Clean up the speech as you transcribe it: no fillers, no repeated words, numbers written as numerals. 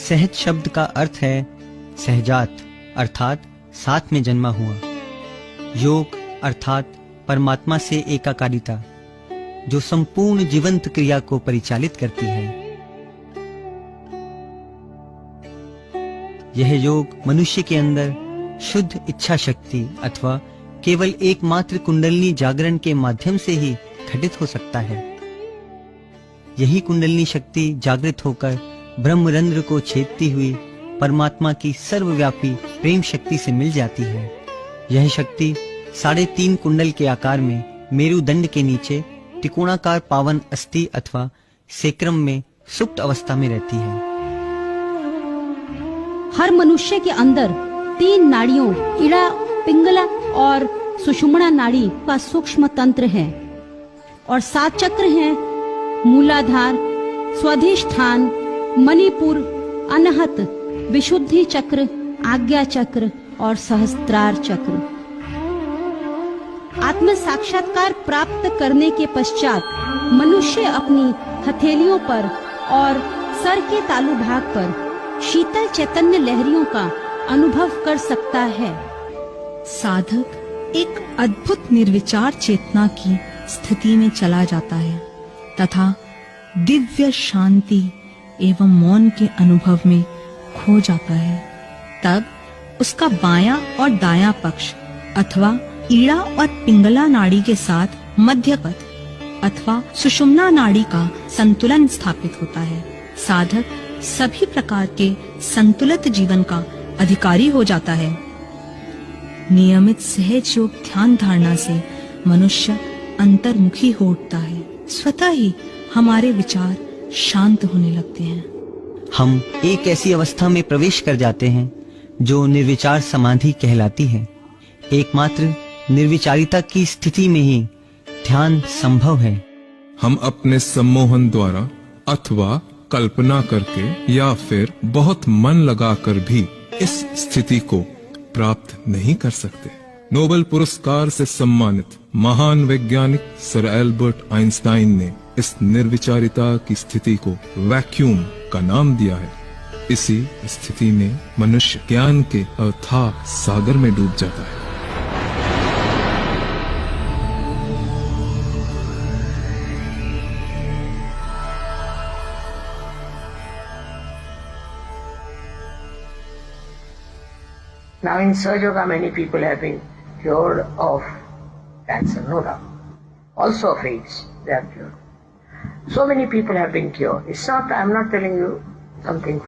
सहज शब्द का अर्थ है सहजात अर्थात साथ में जन्मा हुआ। योग अर्थात परमात्मा से एकाकारिता जो संपूर्ण जीवंत क्रिया को परिचालित करती है। यह योग मनुष्य के अंदर शुद्ध इच्छा शक्ति अथवा केवल एकमात्र कुंडलिनी जागरण के माध्यम से ही घटित हो सकता है। यही कुंडलिनी शक्ति जागृत होकर ब्रह्मरंध्र को छेदती हुई परमात्मा की सर्वव्यापी प्रेम शक्ति से मिल जाती है। यह शक्ति 3.5 कुंडल के आकार में मेरुदंड के नीचे त्रिकोणाकार पावन अस्थि अथवा सेक्रम में सुप्त अवस्था में रहती है। हर मनुष्य के अंदर 3 नाड़ियों इड़ा, पिंगला और सुषुम्ना नाड़ी का सूक्ष्म तंत्र है और 7 चक्र हैं, मूलाधार, स्वाधिष्ठान, मणिपुर, अनहत, विशुद्धि चक्र, आज्ञा चक्र और सहस्त्रार चक्र। आत्म साक्षात्कार प्राप्त करने के पश्चात मनुष्य अपनी हथेलियों पर और सर के तालु भाग पर शीतल चैतन्य लहरियों का अनुभव कर सकता है। साधक एक अद्भुत निर्विचार चेतना की स्थिति में चला जाता है तथा दिव्य शांति एवं मौन के अनुभव में खो जाता है। तब उसका बायां और दायां पक्ष अथवा ईड़ा और पिंगला नाड़ी के साथ मध्य पद अथवा सुषुम्ना नाड़ी का संतुलन स्थापित होता है। साधक सभी प्रकार के संतुलित जीवन का अधिकारी हो जाता है। नियमित सहज योग ध्यान धारणा से मनुष्य अंतर्मुखी हो उठता है। स्वतः ही हमारे विचार शांत होने लगते हैं। हम एक ऐसी अवस्था में प्रवेश कर जाते हैं जो निर्विचार समाधि कहलाती है। एकमात्र निर्विचारिता की स्थिति में ही ध्यान संभव है। हम अपने सम्मोहन द्वारा अथवा कल्पना करके या फिर बहुत मन लगाकर भी इस स्थिति को प्राप्त नहीं कर सकते। नोबेल पुरस्कार से सम्मानित महान वैज्ञानिक सर एल्बर्ट आइंस्टाइन ने इस निर्विचारिता की स्थिति को वैक्यूम का नाम दिया है। इसी स्थिति में मनुष्य ज्ञान के अथाह सागर में डूब जाता है। Now in Sahaja Yoga many people have been cured of cancer, no doubt. Also of AIDS, they are cured. So many people have been cured. It's not, I'm not telling you something